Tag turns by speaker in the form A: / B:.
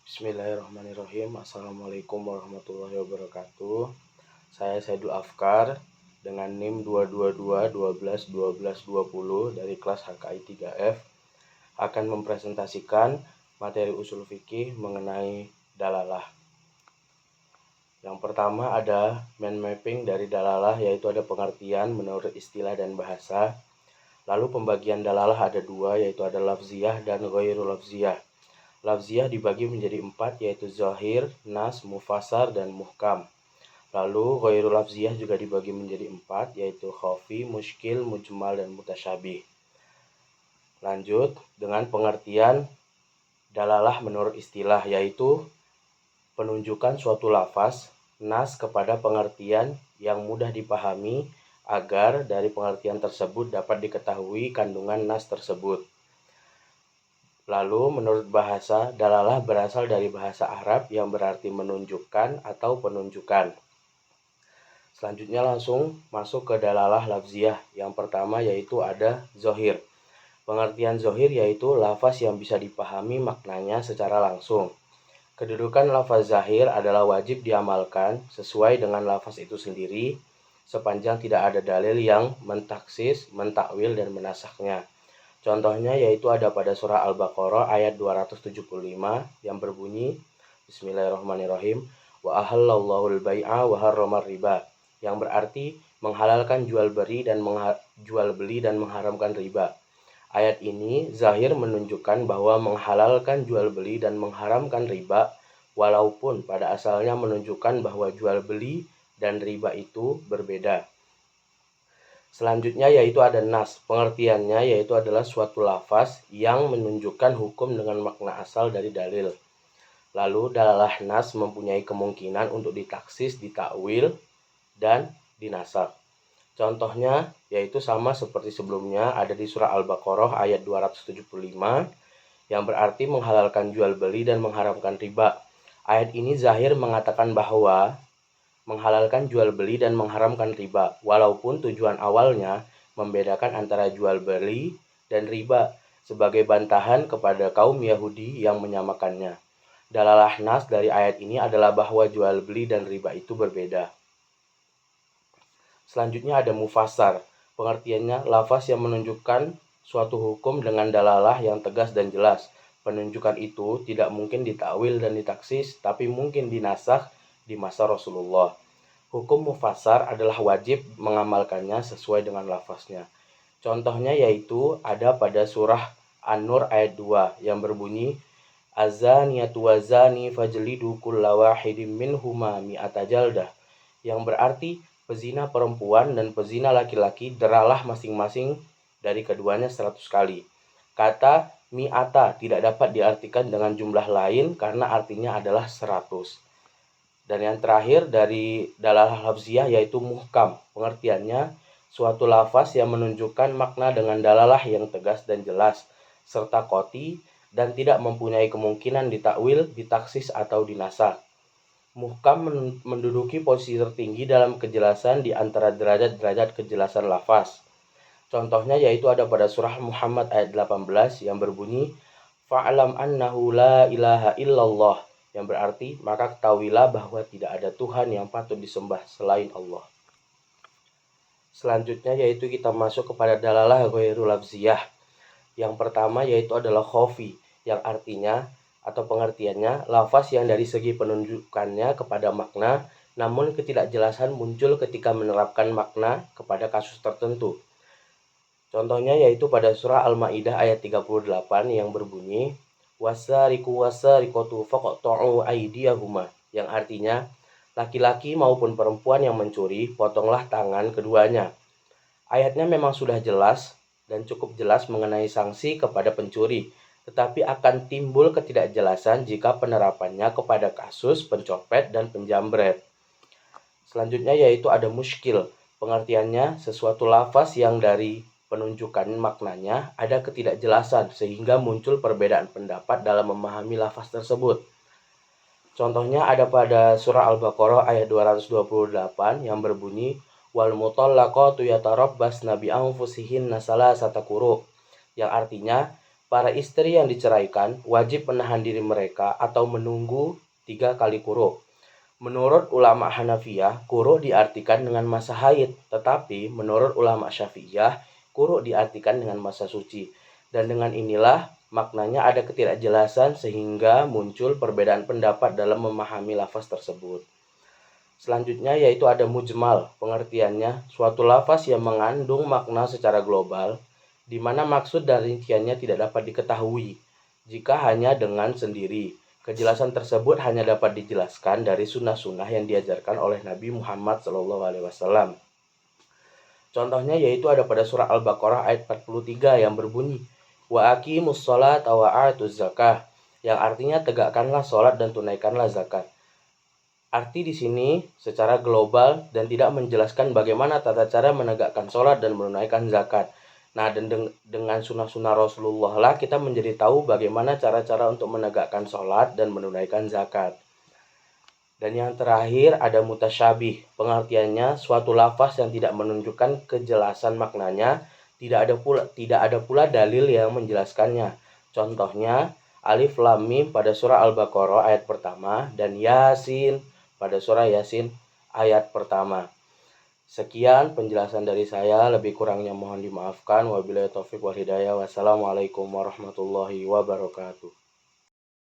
A: Bismillahirrahmanirrahim. Assalamualaikum warahmatullahi wabarakatuh. Saya Saidul Afkar dengan NIM 222121220 dari kelas HKI 3F akan mempresentasikan materi usul fikih mengenai dalalah. Yang pertama ada mind mapping dari dalalah, yaitu ada pengertian menurut istilah dan bahasa. Lalu pembagian dalalah ada dua, yaitu ada lafziyah dan ghairu lafziyah. Lafziyah dibagi menjadi 4, yaitu zahir, nas, mufassar, dan muhkam. Lalu ghairu lafziyah juga dibagi menjadi 4, yaitu khafi, muskil, mujmal, dan mutasyabih. Lanjut dengan pengertian dalalah menurut istilah, yaitu penunjukan suatu lafaz nas kepada pengertian yang mudah dipahami agar dari pengertian tersebut dapat diketahui kandungan nas tersebut. Lalu menurut bahasa, dalalah berasal dari bahasa Arab yang berarti menunjukkan atau penunjukan. Selanjutnya langsung masuk ke dalalah lafziyah. Yang pertama yaitu ada zohir. Pengertian zohir yaitu lafaz yang bisa dipahami maknanya secara langsung. Kedudukan lafaz zahir adalah wajib diamalkan sesuai dengan lafaz itu sendiri, sepanjang tidak ada dalil yang mentaksis, mentakwil, dan menasaknya. Contohnya yaitu ada pada surah Al-Baqarah ayat 275 yang berbunyi Bismillahirrahmanirrahim, wa ahallallahu al-bai'a wa harramar riba, yang berarti menghalalkan jual beli dan mengharamkan riba. Ayat ini zahir menunjukkan bahwa menghalalkan jual beli dan mengharamkan riba, walaupun pada asalnya menunjukkan bahwa jual beli dan riba itu berbeda. Selanjutnya yaitu ada nas. Pengertiannya yaitu adalah suatu lafaz yang menunjukkan hukum dengan makna asal dari dalil. Lalu dalalah nas mempunyai kemungkinan untuk ditaksis, ditakwil, dan dinasak. Contohnya yaitu sama seperti sebelumnya, ada di surah Al-Baqarah ayat 275 yang berarti menghalalkan jual beli dan mengharamkan riba. Ayat ini zahir mengatakan bahwa menghalalkan jual beli dan mengharamkan riba, walaupun tujuan awalnya membedakan antara jual beli dan riba sebagai bantahan kepada kaum Yahudi yang menyamakannya. Dalalah nas dari ayat ini adalah bahwa jual beli dan riba itu berbeda. Selanjutnya ada mufassar. Pengertiannya lafaz yang menunjukkan suatu hukum dengan dalalah yang tegas dan jelas. Penunjukan itu tidak mungkin ditakwil dan ditaksis, tapi mungkin dinasakh di masa Rasulullah. Hukum mufassar adalah wajib mengamalkannya sesuai dengan lafaznya. Contohnya yaitu ada pada surah An-Nur ayat 2 yang berbunyi azaniyatu wazani fajlidu kulla wahidin minhuma mi'ata jaldah, yang berarti pezina perempuan dan pezina laki-laki deralah masing-masing dari keduanya 100 kali. Kata mi'ata tidak dapat diartikan dengan jumlah lain karena artinya adalah 100. Dan yang terakhir dari dalalah lafziyah yaitu muhkam. Pengertiannya suatu lafaz yang menunjukkan makna dengan dalalah yang tegas dan jelas, serta qati, dan tidak mempunyai kemungkinan ditakwil, ditaksis, atau dinasak. Muhkam menduduki posisi tertinggi dalam kejelasan di antara derajat-derajat kejelasan lafaz. Contohnya yaitu ada pada surah Muhammad ayat 18 yang berbunyi fa'alam annahu la ilaha illallah, yang berarti maka ketahuilah bahwa tidak ada Tuhan yang patut disembah selain Allah. Selanjutnya yaitu kita masuk kepada dalalah ghairu lafziyah. Yang pertama yaitu adalah khafi, yang artinya atau pengertiannya lafaz yang dari segi penunjukannya kepada makna, namun ketidakjelasan muncul ketika menerapkan makna kepada kasus tertentu. Contohnya yaitu pada surah Al-Maidah ayat 38 yang berbunyi wasariqu wasariqatu faqta'u aydiyahuma, yang artinya laki-laki maupun perempuan yang mencuri, potonglah tangan keduanya. Ayatnya memang sudah jelas dan cukup jelas mengenai sanksi kepada pencuri, tetapi akan timbul ketidakjelasan jika penerapannya kepada kasus pencopet dan penjambret. Selanjutnya yaitu ada muskil. Pengertiannya sesuatu lafaz yang dari penunjukan maknanya ada ketidakjelasan sehingga muncul perbedaan pendapat dalam memahami lafaz tersebut. Contohnya ada pada surah Al-Baqarah ayat 228 yang berbunyi wal mutallaqatu yatarabbasna bi anfusihinna salasata quru', yang artinya Para istri yang diceraikan wajib menahan diri mereka atau menunggu 3 kali quru. Menurut ulama Hanafiyah, quru diartikan dengan masa haid, tetapi menurut ulama Syafi'iyah, quru diartikan dengan masa suci. Dan dengan inilah maknanya ada ketidakjelasan sehingga muncul perbedaan pendapat dalam memahami lafaz tersebut. Selanjutnya yaitu ada mujmal, pengertiannya suatu lafaz yang mengandung makna secara global, di mana maksud dan rinciannya tidak dapat diketahui jika hanya dengan sendiri. Kejelasan tersebut hanya dapat dijelaskan dari sunnah-sunnah yang diajarkan oleh Nabi Muhammad SAW. Contohnya yaitu ada pada surah Al-Baqarah ayat 43 yang berbunyi, Wa aqimus sholata wa atuz zakah, yang artinya tegakkanlah sholat dan tunaikanlah zakat. Arti di sini secara global dan tidak menjelaskan bagaimana tata cara menegakkan sholat dan menunaikan zakat. Nah, dan dengan sunnah-sunnah Rasulullah lah kita menjadi tahu bagaimana cara-cara untuk menegakkan sholat dan menunaikan zakat. Dan yang terakhir ada mutasyabih, pengertiannya suatu lafaz yang tidak menunjukkan kejelasan maknanya, tidak ada pula dalil yang menjelaskannya. Contohnya Alif Lam Mim pada surah Al-Baqarah ayat pertama dan Yasin pada surah Yasin ayat pertama. Sekian penjelasan dari saya, lebih kurangnya mohon dimaafkan. Wabillahi taufiq wal hidayah. Wassalamualaikum warahmatullahi wabarakatuh.